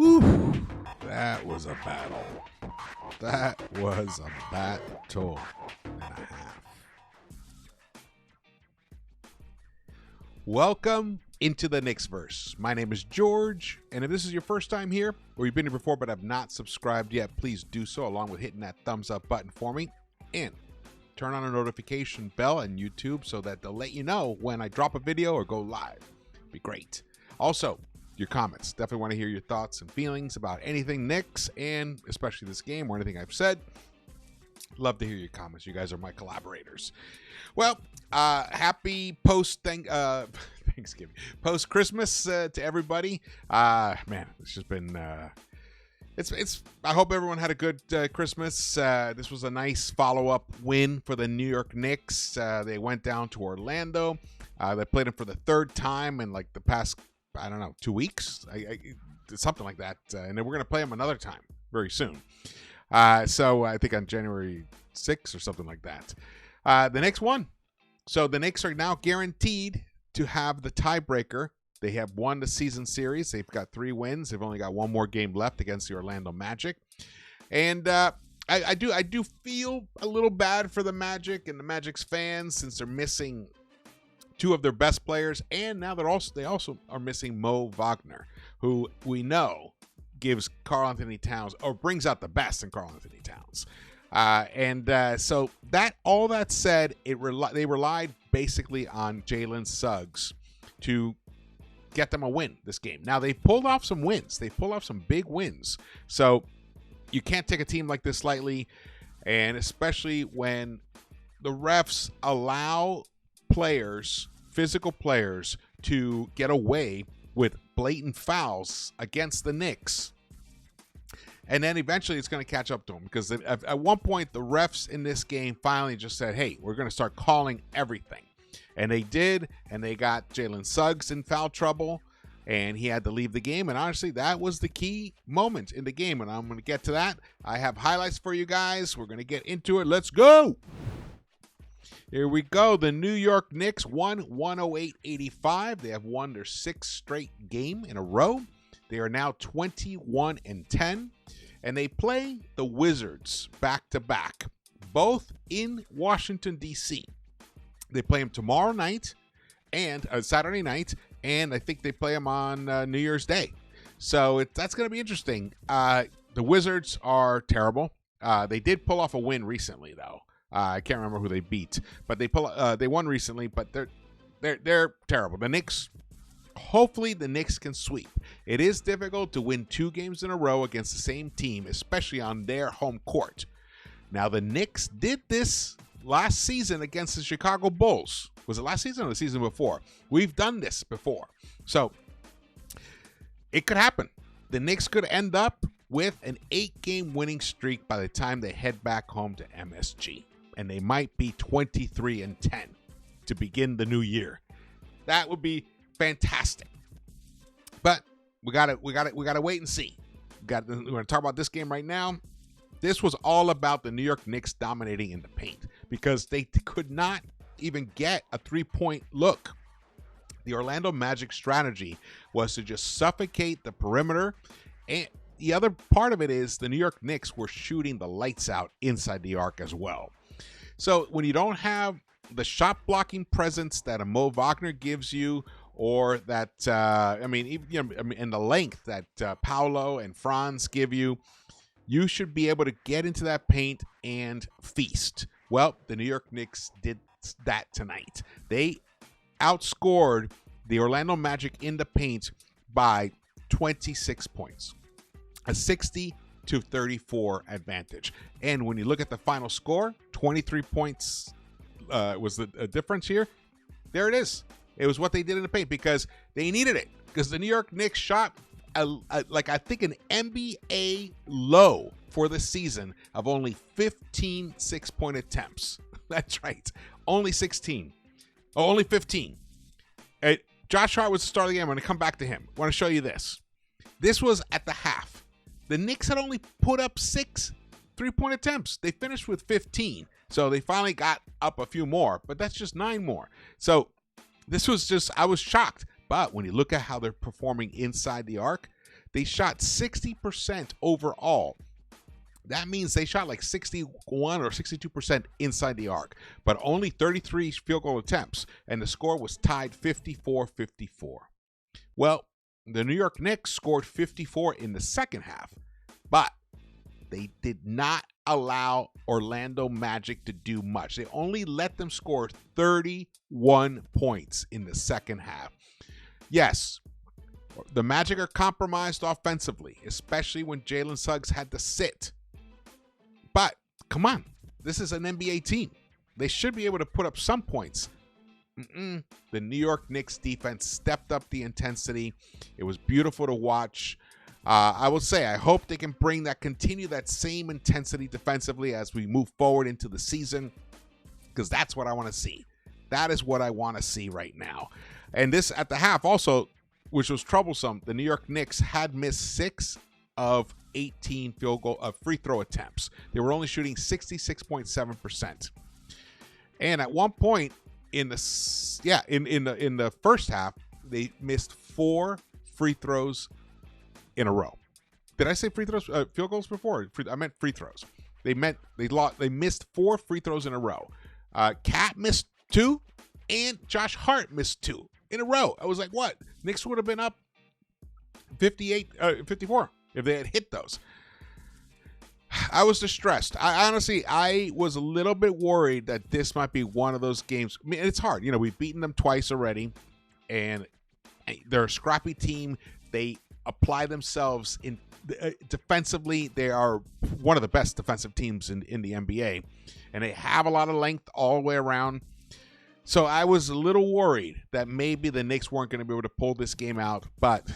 Whew, that was a battle. That was a battle and a half. Welcome into the Knicks-Verse. My name is George, and if this is your first time here, or you've been here before but have not subscribed yet, please do so, along with hitting that thumbs up button for me, and turn on a notification bell on YouTube so that they'll let you know when I drop a video or go live. It'd be great. Also, your comments. Definitely want to hear your thoughts and feelings about anything Knicks, and especially this game or anything I've said. Love to hear your comments. You guys are my collaborators. Well, happy Thanksgiving, post Christmas to everybody. Man, it's just been it's I hope everyone had a good Christmas. This was a nice follow-up win for the New York Knicks. They went down to Orlando. They played them for the third time in like the past, I don't know, 2 weeks, something like that. And then we're going to play them another time very soon. So I think on January 6th or something like that. The Knicks won. So the Knicks are now guaranteed to have the tiebreaker. They have won the season series. They've got 3 wins. They've only got one more game left against the Orlando Magic. And I do feel a little bad for the Magic and the Magic's fans since they're missing 2 of their best players, and now they also are missing Mo Wagner, who we know gives Karl-Anthony Towns, or brings out the best in Karl-Anthony Towns. So that all that said, they relied basically on Jalen Suggs to get them a win this game. Now they've pulled off some wins. They've pulled off some big wins. So you can't take a team like this lightly, and especially when the refs allow physical players, to get away with blatant fouls against the Knicks. And then eventually it's going to catch up to them, because at one point the refs in this game finally just said, hey, we're going to start calling everything. And they did, and they got Jalen Suggs in foul trouble, and he had to leave the game. And honestly, that was the key moment in the game, and I'm going to get to that. I have highlights for you guys. We're going to get into it. Let's go. Here we go. The New York Knicks won 108-85. They have won their 6th straight game in a row. They are now 21-10, and they play the Wizards back-to-back, both in Washington, D.C. They play them tomorrow night and Saturday night, and I think they play them on New Year's Day. So that's going to be interesting. The Wizards are terrible. They did pull off a win recently, though. I can't remember who they beat, but they won recently. But they're terrible. The Knicks, hopefully, the Knicks can sweep. It is difficult to win 2 games in a row against the same team, especially on their home court. Now, the Knicks did this last season against the Chicago Bulls. Was it last season or the season before? We've done this before, so it could happen. The Knicks could end up with an 8-game winning streak by the time they head back home to MSG. And they might be 23-10 to begin the new year. That would be fantastic. But we gotta wait and see. We're gonna talk about this game right now. This was all about the New York Knicks dominating in the paint, because they could not even get a 3-point look. The Orlando Magic strategy was to just suffocate the perimeter, and the other part of it is the New York Knicks were shooting the lights out inside the arc as well. So when you don't have the shot blocking presence that a Mo Wagner gives you, or that and the length that Paolo and Franz give you, you should be able to get into that paint and feast. Well, the New York Knicks did that tonight. They outscored the Orlando Magic in the paint by 26 points. A 60-34 advantage. And when you look at the final score, 23 points was the difference here. There it is. It was what they did in the paint, because they needed it. Because the New York Knicks shot I think an NBA low for the season of only 15 6-point attempts. That's right. Only 16. Oh, only 15. Josh Hart was the star of the game. I'm going to come back to him. I want to show you this. This was at the half. The Knicks had only put up 6 3-point attempts. They finished with 15. So they finally got up a few more, but that's just 9 more. So this was just, I was shocked. But when you look at how they're performing inside the arc, They shot 60% overall. That means they shot like 61 or 62% inside the arc, but only 33 field goal attempts, and the score was tied 54-54. Well, the New York Knicks scored 54 in the second half, but they did not allow Orlando Magic to do much. They only let them score 31 points in the second half. Yes, the Magic are compromised offensively, especially when Jalen Suggs had to sit. But come on, this is an NBA team. They should be able to put up some points. The New York Knicks defense stepped up the intensity. It was beautiful to watch. I will say, I hope they can continue that same intensity defensively as we move forward into the season, because that's what I want to see. That is what I want to see right now. And this at the half also, which was troublesome, the New York Knicks had missed 6 of 18 free throw attempts. They were only shooting 66.7%. And at one point in the first half, they missed 4 free throws in a row. Did I say free throws? Field goals before? I meant free throws. They missed 4 free throws in a row. Cat missed 2, and Josh Hart missed 2 in a row. I was like, what? Knicks would have been up 54 if they had hit those. I was distressed. I was a little bit worried that this might be one of those games. I mean, it's hard. We've beaten them twice already, and they're a scrappy team. They apply themselves in defensively. They are one of the best defensive teams in the NBA, and they have a lot of length all the way around. So I was a little worried that maybe the Knicks weren't going to be able to pull this game out, but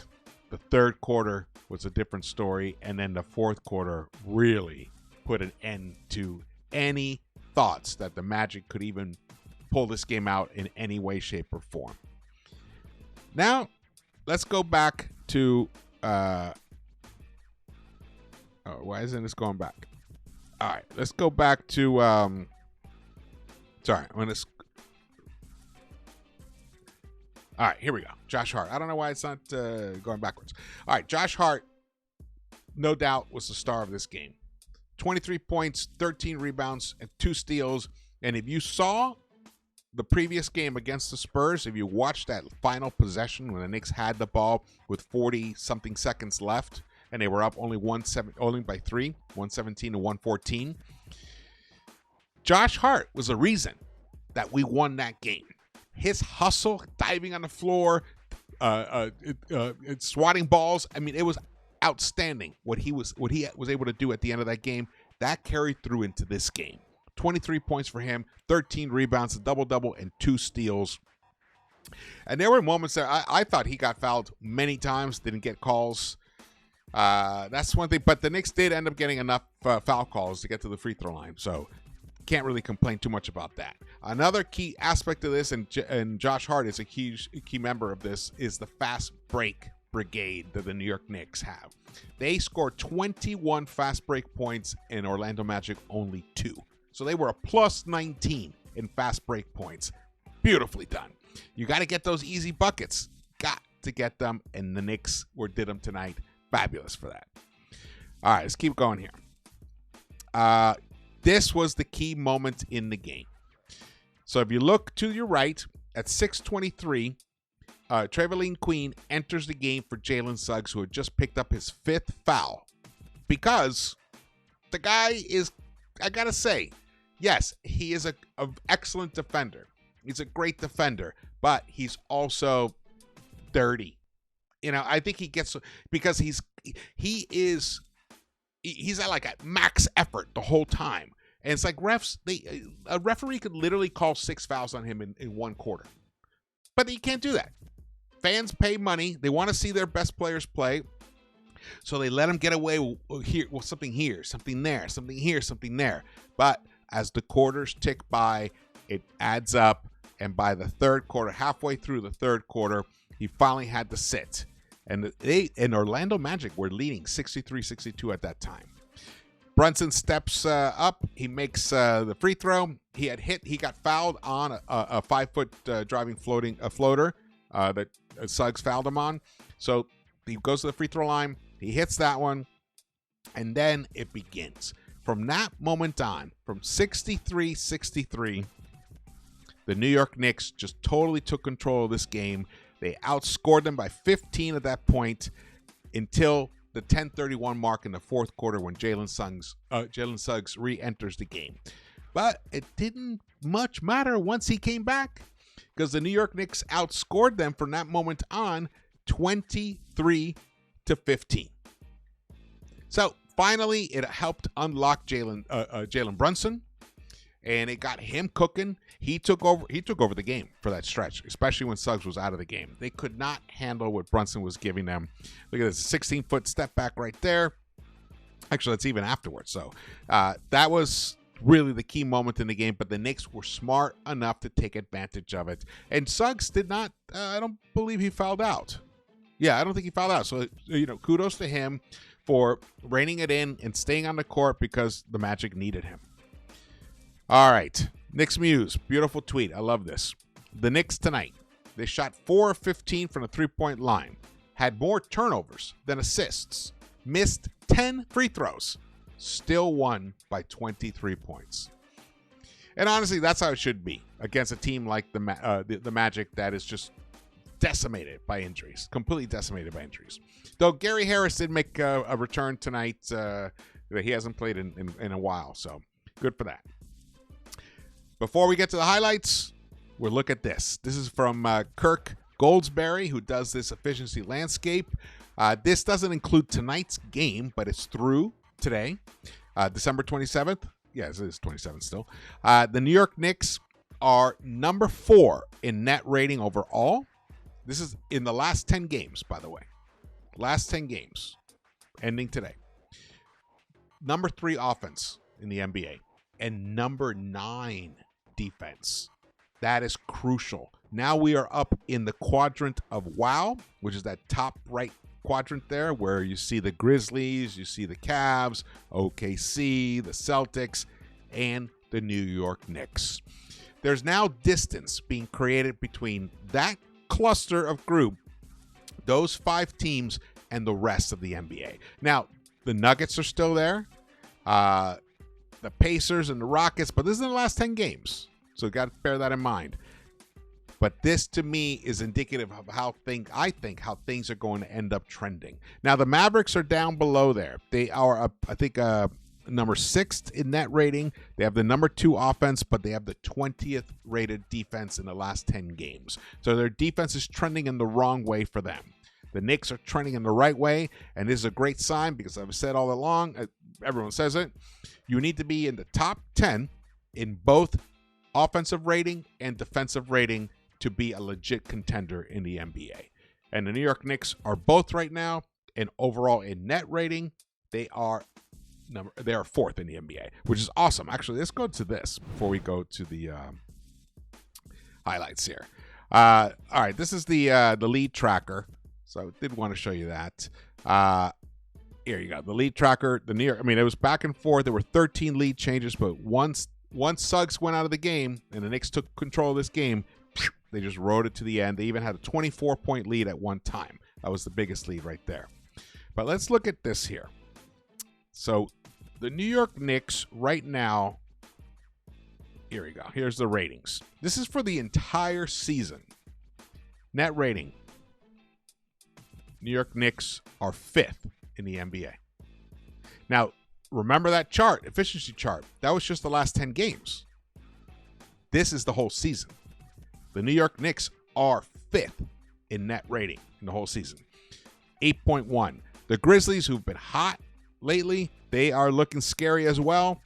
the third quarter was a different story, and then the fourth quarter really put an end to any thoughts that the Magic could even pull this game out in any way, shape, or form. Now, let's go back to why isn't this going back? All right, let's go back to sorry, I'm going to all right, here we go. Josh Hart. I don't know why it's not going backwards. All right, Josh Hart, no doubt, was the star of this game. 23 points, 13 rebounds, and 2 steals. And if you saw the previous game against the Spurs, if you watched that final possession when the Knicks had the ball with 40-something seconds left, and they were up only by 3, 117 to 114, Josh Hart was the reason that we won that game. His hustle, diving on the floor, swatting balls. I mean, it was outstanding what he was able to do at the end of that game. That carried through into this game. 23 points for him, 13 rebounds, a double-double, and 2 steals. And there were moments there I thought he got fouled many times, didn't get calls. That's one thing. But the Knicks did end up getting enough foul calls to get to the free throw line. So can't really complain too much about that. Another key aspect of this, and Josh Hart is a key member of this, is the fast break brigade that the New York Knicks have. They scored 21 fast break points, and Orlando Magic only 2. So they were a plus 19 in fast break points. Beautifully done. You got to get those easy buckets. Got to get them, and the Knicks did them tonight. Fabulous for that. All right, let's keep going here. This was the key moment in the game. So if you look to your right, at 6:23, Trevelyan Queen enters the game for Jalen Suggs, who had just picked up his 5th foul. Because the guy is, I got to say, yes, he is an excellent defender. He's a great defender, but he's also dirty. I think he gets, because he's at like a max effort the whole time. And it's like a referee could literally call 6 fouls on him in 1 quarter. But he can't do that. Fans pay money. They want to see their best players play. So they let him get away with something here, something there, something here, something there. But as the quarters tick by, it adds up. And by the third quarter, halfway through the third quarter, he finally had to sit. And Orlando Magic were leading 63-62 at that time. Brunson steps up. He makes the free throw. He got fouled on a 5-foot driving floater that Suggs fouled him on. So He goes to the free throw line. He hits that one. And then it begins. From that moment on, from 63-63, the New York Knicks just totally took control of this game. They outscored them by 15 at that point until the 10:31 mark in the fourth quarter when Jalen Suggs re-enters the game. But it didn't much matter once he came back, because the New York Knicks outscored them from that moment on 23-15. So finally, it helped unlock Jalen Brunson, and it got him cooking. He took over the game for that stretch, especially when Suggs was out of the game. They could not handle what Brunson was giving them. Look at this 16-foot step back right there. Actually, that's even afterwards. So that was really the key moment in the game, but the Knicks were smart enough to take advantage of it. And Suggs did not, I don't believe he fouled out. Yeah, I don't think he fouled out. So, kudos to him for reining it in and staying on the court because the Magic needed him. All right, Knicks Muse, beautiful tweet. I love this. The Knicks tonight, they shot 4 of 15 from the three-point line, had more turnovers than assists, missed 10 free throws, still won by 23 points. And honestly, that's how it should be against a team like the Magic that is just decimated by injuries, completely decimated by injuries. Though Gary Harris did make a return tonight. He hasn't played in a while, so good for that. Before we get to the highlights, we'll look at this. This is from Kirk Goldsberry, who does this efficiency landscape. This doesn't include tonight's game, but it's through today, December 27th. Yes, it is 27th still. The New York Knicks are number 4 in net rating overall. This is in the last 10 games, by the way. Last 10 games, ending today. Number 3 offense in the NBA. And number 9 defense. That is crucial. Now we are up in the quadrant of WOW, which is that top right quadrant there where you see the Grizzlies, you see the Cavs, OKC, the Celtics, and the New York Knicks. There's now distance being created between that cluster of group, those 5 teams, and the rest of the NBA. Now, the Nuggets are still there, the Pacers and the Rockets, but this is in the last 10 games, so you got to bear that in mind. But this, to me, is indicative of how things are going to end up trending. Now, the Mavericks are down below there. They are, I think, number 6th in net rating. They have the number 2 offense, but they have the 20th rated defense in the last 10 games. So their defense is trending in the wrong way for them. The Knicks are trending in the right way, and this is a great sign because I've said all along, everyone says it, you need to be in the top 10 in both offensive rating and defensive rating to be a legit contender in the NBA. And the New York Knicks are both right now, and overall in net rating, they are 4th in the NBA, which is awesome. Actually, let's go to this before we go to the highlights here. All right, this is the lead tracker. So I did want to show you that. Here you go, the lead tracker. The New York, it was back and forth. There were 13 lead changes, but once Suggs went out of the game and the Knicks took control of this game, they just rode it to the end. They even had a 24-point lead at one time. That was the biggest lead right there. But let's look at this here. So the New York Knicks right now, here we go. Here's the ratings. This is for the entire season. Net rating. New York Knicks are 5th in the NBA. Now, remember that chart, efficiency chart. That was just the last 10 games. This is the whole season. The New York Knicks are 5th in net rating in the whole season. 8.1. The Grizzlies, who've been hot lately, they are looking scary as well.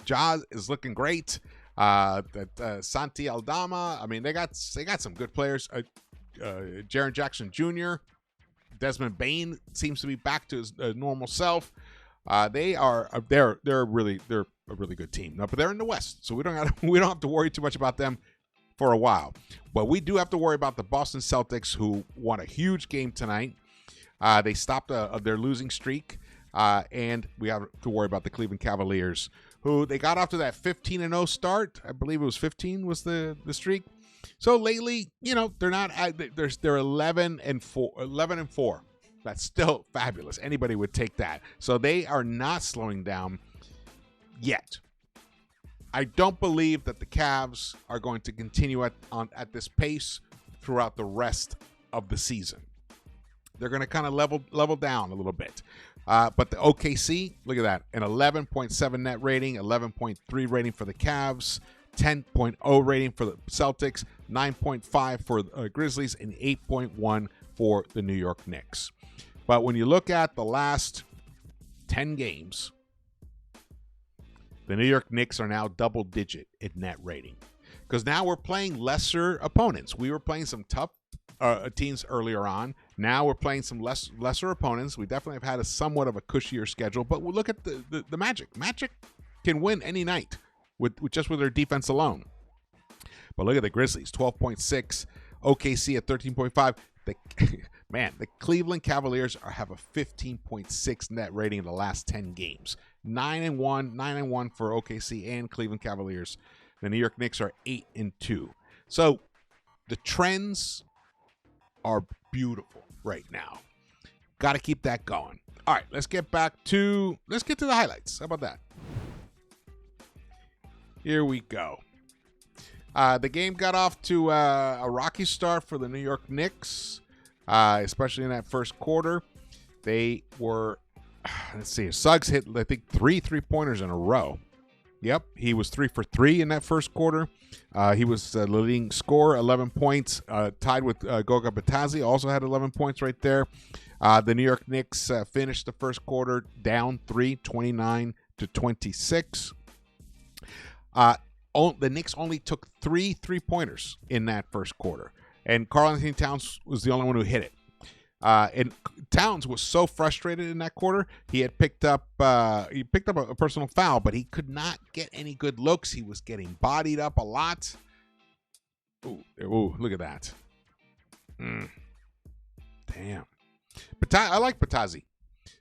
Ja is looking great. Santi Aldama, they got some good players. Jaren Jackson Jr., Desmond Bane seems to be back to his normal self. They're a really good team. No, but they're in the West, so we don't have to worry too much about them for a while. But we do have to worry about the Boston Celtics, who won a huge game tonight. They stopped their losing streak, and we have to worry about the Cleveland Cavaliers, who they got off to that 15-0 start. I believe it was 15 was the streak. So lately, they're not. They're 11-4. That's still fabulous. Anybody would take that. So they are not slowing down yet. I don't believe that the Cavs are going to continue at this pace throughout the rest of the season. They're going to kind of level down a little bit. But the OKC, look at that, an 11.7 net rating, 11.3 rating for the Cavs, 10.0 rating for the Celtics, 9.5 for the Grizzlies, and 8.1 for the New York Knicks. But when you look at the last 10 games, the New York Knicks are now double-digit in net rating. Because now we're playing lesser opponents. We were playing some tough teams earlier on. Now we're playing some lesser opponents. We definitely have had a somewhat of a cushier schedule. But we'll look at the Magic. Magic can win any night with their defense alone. But look at the Grizzlies, 12.6. OKC at 13.5. The Cleveland Cavaliers have a 15.6 net rating in the last 10 games. 9-1 for OKC and Cleveland Cavaliers. The New York Knicks are 8-2. So the trends are beautiful right now. Got to keep that going. All right, let's get to the highlights. How about that? Here we go. The game got off to a rocky start for the New York Knicks, especially in that first quarter. They were, Suggs hit, I think, 3 3-pointers in a row. Yep, he was 3 for 3 in that first quarter. He was the leading scorer, 11 points, tied with Goga Bitadze, also had 11 points right there. The New York Knicks finished the first quarter down 3, 29-26. The Knicks only took 3 3-pointers in that first quarter, and Karl-Anthony Towns was the only one who hit it. And Towns was so frustrated in that quarter. He had picked up a personal foul, but he could not get any good looks. He was getting bodied up a lot. Ooh, look at that. Damn. I like Bitadze.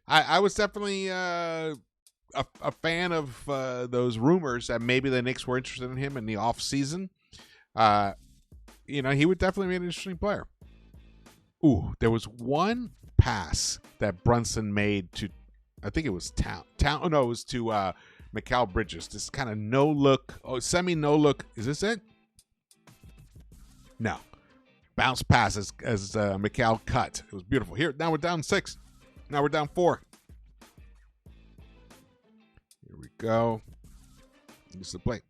I was definitely a fan of those rumors that maybe the Knicks were interested in him in the offseason. He would definitely be an interesting player. Ooh, there was one pass that Brunson made to, I think it was it was to Mikal Bridges. This kind of semi-no look. Is this it? No. Bounce pass as Mikal cut. It was beautiful. Here, now we're down 6. Now we're down 4. Here we go. This is the play.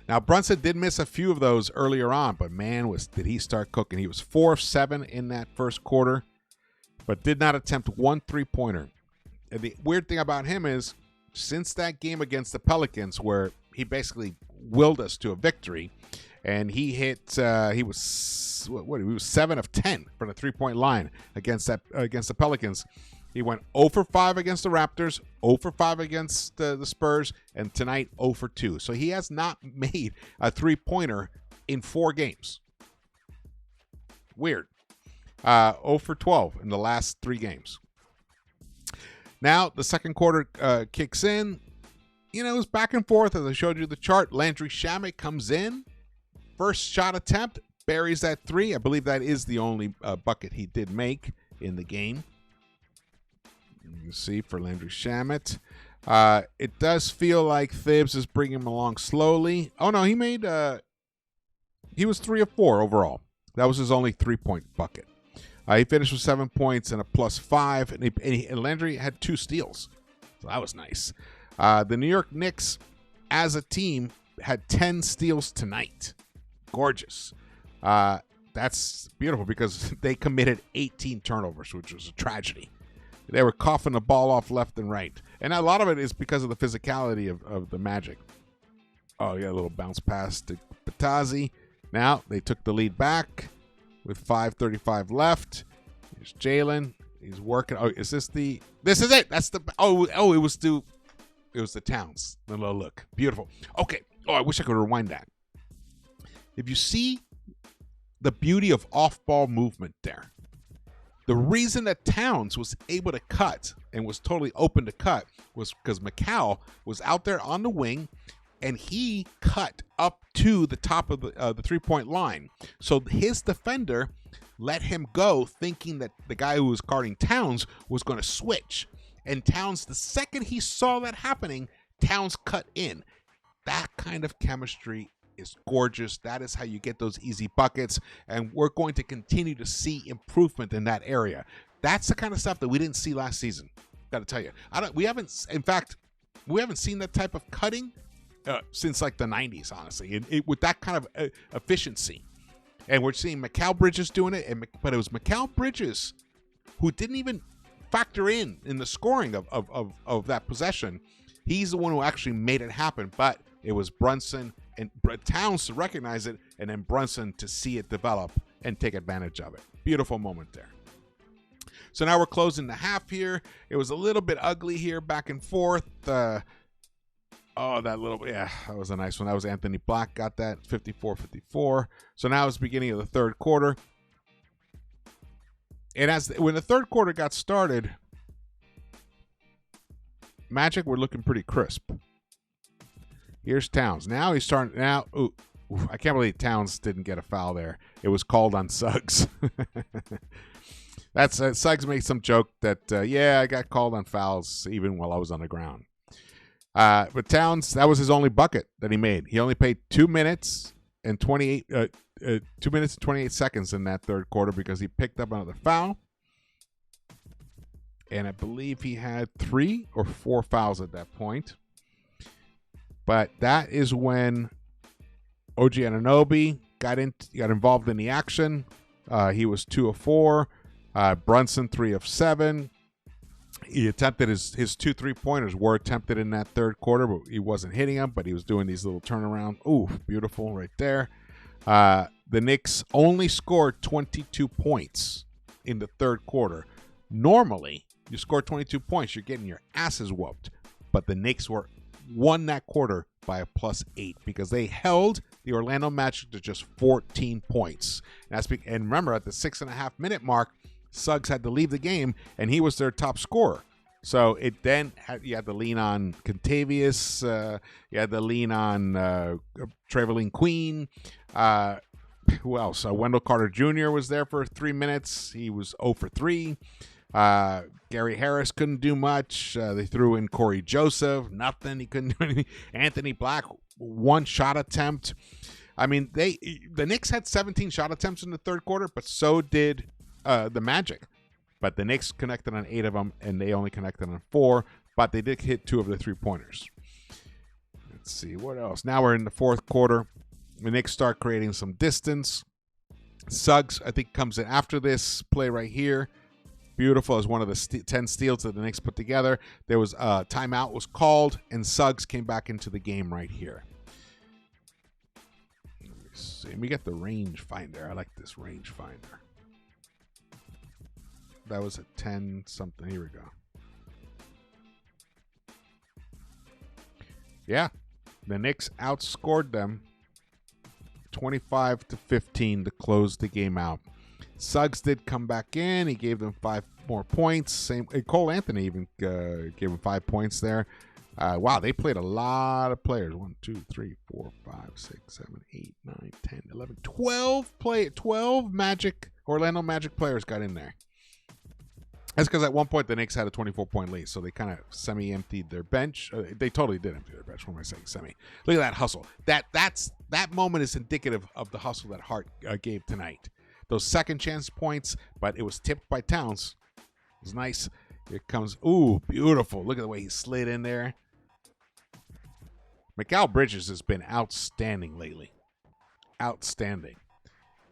Now, Brunson did miss a few of those earlier on, but man, did he start cooking. He was 4 of 7 in that first quarter, but did not attempt 1 3-pointer. And the weird thing about him is, since that game against the Pelicans, where he basically willed us to a victory, and he hit, he was 7 of 10 from the 3-point line against the Pelicans. He went 0 for 5 against the Raptors, 0 for 5 against the Spurs, and tonight 0 for 2. So he has not made a 3-pointer in 4 games. Weird. 0 for 12 in the last 3 games. Now the second quarter kicks in. It was back and forth as I showed you the chart. Landry Shamet comes in. First shot attempt, buries that 3. I believe that is the only bucket he did make in the game. You can see for Landry Shamet. It does feel like Thibs is bringing him along slowly. Oh, no, he was 3 of 4 overall. That was his only 3-point bucket. He finished with 7 points and a +5, and Landry had 2 steals. So that was nice. The New York Knicks, as a team, had 10 steals tonight. Gorgeous. That's beautiful because they committed 18 turnovers, which was a tragedy. They were coughing the ball off left and right. And a lot of it is because of the physicality of the Magic. Oh, yeah, a little bounce pass to Bitadze. Now they took the lead back with 5:35 left. Here's Jalen. He's working. Oh, is this the... This is it. That's the... Oh, it was the Towns. The little look. Beautiful. Okay. Oh, I wish I could rewind that. If you see the beauty of off-ball movement there, the reason that Towns was able to cut and was totally open to cut was because Mikal was out there on the wing, and he cut up to the top of the 3-point line. So his defender let him go, thinking that the guy who was guarding Towns was going to switch. And Towns, the second he saw that happening, Towns cut in. That kind of chemistry is gorgeous. That is how you get those easy buckets. And we're going to continue to see improvement in that area. That's the kind of stuff that we didn't see last season. Got to tell you, we haven't seen that type of cutting since like the 90s, honestly, with that kind of efficiency. And we're seeing Mikal Bridges doing it, but it was Mikal Bridges who didn't even factor in the scoring of that possession. He's the one who actually made it happen, but it was Brunson and Towns to recognize it, and then Brunson to see it develop and take advantage of it. Beautiful moment there. So now we're closing the half here. It was a little bit ugly here, back and forth. That was a nice one. That was Anthony Black, got that, 54-54. So now it's the beginning of the third quarter. And when the third quarter got started, Magic were looking pretty crisp. Here's Towns. Now he's starting. I can't believe Towns didn't get a foul there. It was called on Suggs. Suggs made some joke that, I got called on fouls even while I was on the ground. But Towns, that was his only bucket that he made. He only played 2 minutes and 28 seconds in that third quarter because he picked up another foul. And I believe he had 3 or 4 fouls at that point. But that is when OG Anunoby got involved in the action. He was 2 of 4. Brunson 3 of 7. He attempted his 2 3-pointers were attempted in that third quarter, but he wasn't hitting them. But he was doing these little turnaround. Ooh, beautiful right there. The Knicks only scored 22 points in the third quarter. Normally, you score 22 points, you're getting your asses whooped. But the Knicks won that quarter by a +8 because they held the Orlando Magic to just 14 points. And remember, at the 6.5-minute mark, Suggs had to leave the game, and he was their top scorer. So you had to lean on Contavious, you had to lean on Trevelyan Queen. Who else? Wendell Carter Jr. was there for 3 minutes. He was 0 for 3. Gary Harris couldn't do much. They threw in Corey Joseph. Nothing. He couldn't do anything. Anthony Black, 1 shot attempt. I mean, the Knicks had 17 shot attempts in the third quarter, but so did the Magic. But the Knicks connected on 8 of them, and they only connected on 4. But they did hit 2 of the 3-pointers. Let's see, what else? Now we're in the fourth quarter. The Knicks start creating some distance. Suggs, I think, comes in after this play right here. Beautiful. As one of the 10 steals that the Knicks put together. There was a timeout was called, and Suggs came back into the game right here. Let me see. We get the range finder. I like this range finder. That was a 10 something. Here we go. Yeah, the Knicks outscored them 25-15 to close the game out. Suggs did come back in. He gave them 5 more points. Cole Anthony even gave him 5 points there. Wow, they played a lot of players. 1, 2, 3, 4, 5, 6, 7, 8, 9, 10, 11, 12 Orlando Magic players got in there. That's because at one point the Knicks had a 24-point lead, so they kind of semi-emptied their bench. They totally did empty their bench. What am I saying? Semi. Look at that hustle. That moment is indicative of the hustle that Hart gave tonight. Those second chance points, but it was tipped by Towns. It was nice. Here comes, ooh, beautiful. Look at the way he slid in there. Mikal Bridges has been outstanding lately. Outstanding.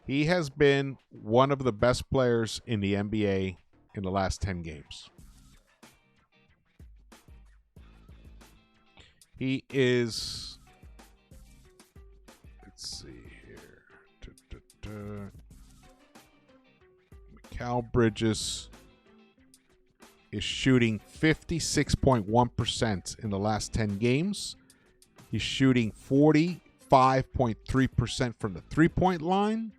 He has been one of the best players in the NBA in the last 10 games. He is, let's see here. Mikal Bridges is shooting 56.1% in the last 10 games. He's shooting 45.3% from the three-point line.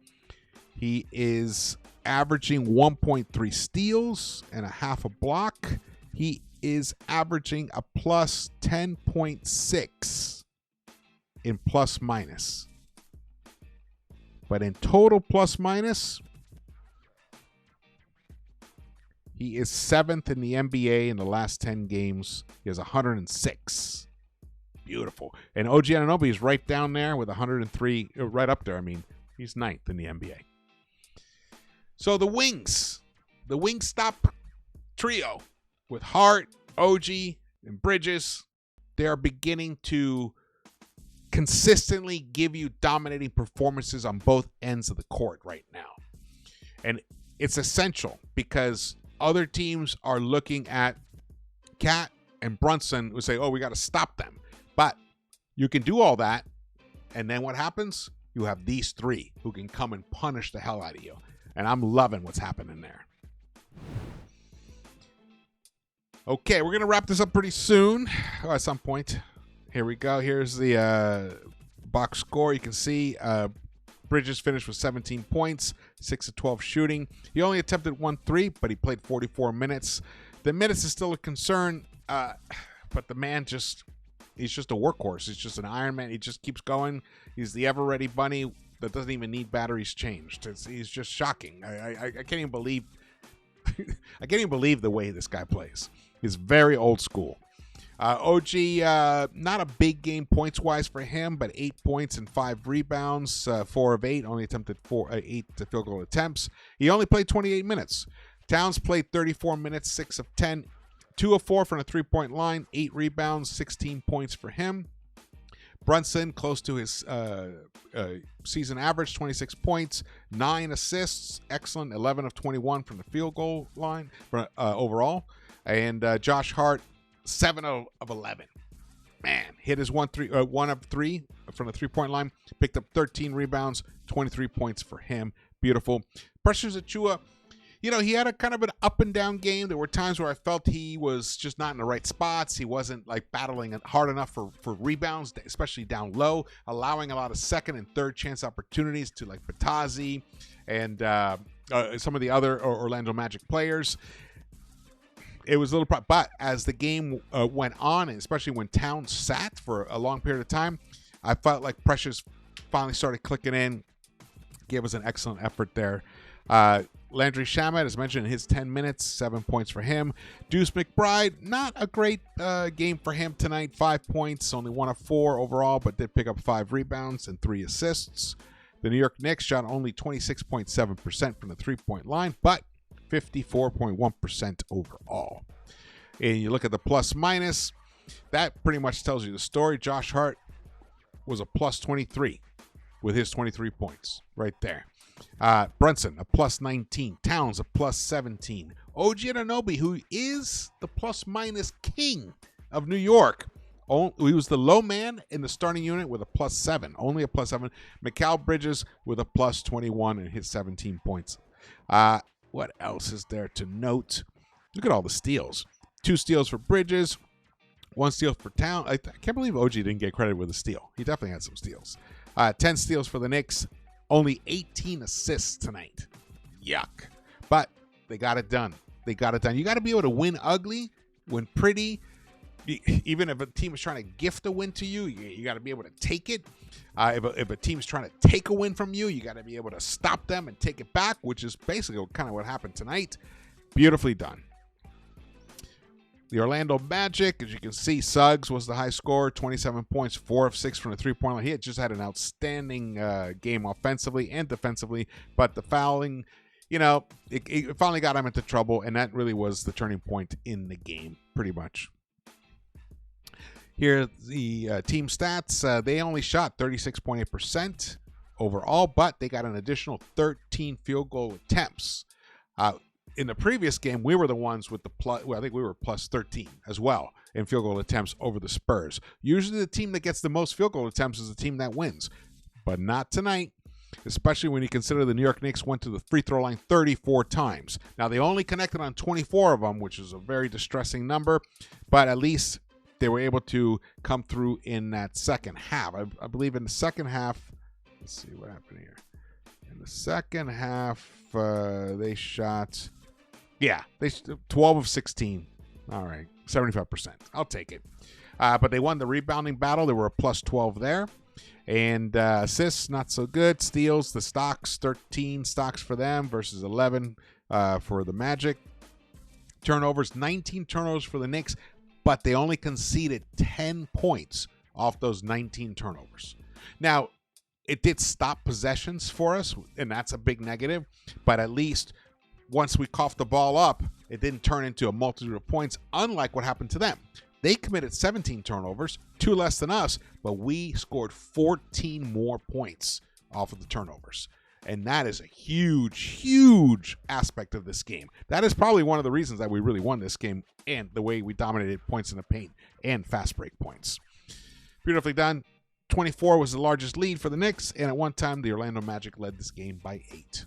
He is averaging 1.3 steals and a half a block. He is averaging a plus 10.6 in plus minus. But in total plus minus, He is 7th in the NBA in the last 10 games. He has 106. Beautiful. And OG Anunoby is right down there with 103, right up there. I mean, he's 9th in the NBA. So the Wings, the Wingstop trio with HART, OG, and Bridges, they are beginning to consistently give you dominating performances on both ends of the court right now. And it's essential because other teams are looking at Cat and Brunson who say, oh, we got to stop them. But you can do all that, and then what happens? You have these three who can come and punish the hell out of you. And I'm loving what's happening there. Okay, we're going to wrap this up pretty soon. At some point. Here we go. Here's the box score. You can see Bridges finished with 17 points, 6 of 12 shooting. He only attempted 1 3, but he played 44 minutes. The minutes is still a concern, but the man he's just a workhorse. He's just an Iron Man. He just keeps going. He's the ever-ready bunny that doesn't even need batteries changed. He's just shocking. I can't even believe I can't even believe the way this guy plays. He's very old school. OG, not a big game points-wise for him, but 8 points and 5 rebounds, 4 of 8, only attempted 8 field goal attempts. He only played 28 minutes. Towns played 34 minutes, 6 of 10, 2 of 4 from the three-point line, 8 rebounds, 16 points for him. Brunson, close to his season average, 26 points, 9 assists, excellent, 11 of 21 from the field goal line overall. And Josh Hart, 7 of 11. Man, hit his 1 of 3 from the three-point line, picked up 13 rebounds, 23 points for him. Beautiful. Precious Achiuwa, you know, he had a kind of an up and down game. There were times where I felt he was just not in the right spots. He wasn't like battling hard enough for rebounds, especially down low, allowing a lot of second and third chance opportunities to like Batazzi and some of the other Orlando Magic players. It was a little, but as the game went on, and especially when Towns sat for a long period of time, I felt like Precious finally started clicking in. Gave us an excellent effort there. Landry Shamet, as mentioned, in his 10 minutes, 7 points for him. Deuce McBride, not a great game for him tonight. 5 points, only 1 of 4 overall, but did pick up 5 rebounds and 3 assists. The New York Knicks shot only 26.7% from the three-point line, but 54.1% overall. And you look at the plus minus, that pretty much tells you the story. Josh Hart was a plus 23 with his 23 points right there. Brunson, a plus 19. Towns, a plus 17. OG Anunoby, who is the plus minus king of New York. He was the low man in the starting unit with a plus 7. Only a plus 7. Mikal Bridges with a plus 21 and his 17 points. What else is there to note? Look at all the steals. 2 steals for Bridges. 1 steal for Town. I can't believe OG didn't get credit with a steal. He definitely had some steals. 10 steals for the Knicks. Only 18 assists tonight. Yuck. But they got it done. They got it done. You got to be able to win ugly, win pretty. Even if a team is trying to gift a win to you, you got to be able to take it. If a team is trying to take a win from you, you got to be able to stop them and take it back, which is basically kind of what happened tonight. Beautifully done. The Orlando Magic, as you can see, Suggs was the high scorer, 27 points, 4 of 6 from the three-point line. He had just had an outstanding game offensively and defensively, but the fouling, you know, it finally got him into trouble, and that really was the turning point in the game, pretty much. Here are the team stats. They only shot 36.8% overall, but they got an additional 13 field goal attempts. In the previous game, we were the ones with the plus. Well, I think we were plus 13 as well in field goal attempts over the Spurs. Usually the team that gets the most field goal attempts is the team that wins, but not tonight, especially when you consider the New York Knicks went to the free throw line 34 times. Now, they only connected on 24 of them, which is a very distressing number, but at least they were able to come through in that second half. I believe in the second half, let's see what happened here. In the second half, they shot... Yeah, they 12 of 16. All right, 75%. I'll take it. But they won the rebounding battle. They were a plus 12 there. And assists, not so good. Steals, the stocks, 13 stocks for them versus 11 for the Magic. turnovers, 19 turnovers for the Knicks, but they only conceded 10 points off those 19 turnovers. Now, it did stop possessions for us, and that's a big negative, but at least once we coughed the ball up, it didn't turn into a multitude of points, unlike what happened to them. They committed 17 turnovers, 2 less than us, but we scored 14 more points off of the turnovers. And that is a huge, huge aspect of this game. That is probably one of the reasons that we really won this game, and the way we dominated points in the paint and fast break points. Beautifully done. 24 was the largest lead for the Knicks, and at one time, the Orlando Magic led this game by 8.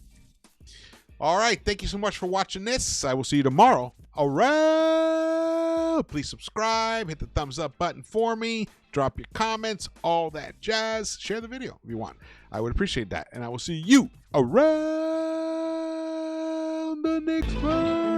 All right, thank you so much for watching this. I will see you tomorrow. All right, please subscribe, hit the thumbs up button for me, drop your comments, all that jazz. Share the video if you want. I would appreciate that, and I will see you around the Knicks-Verse.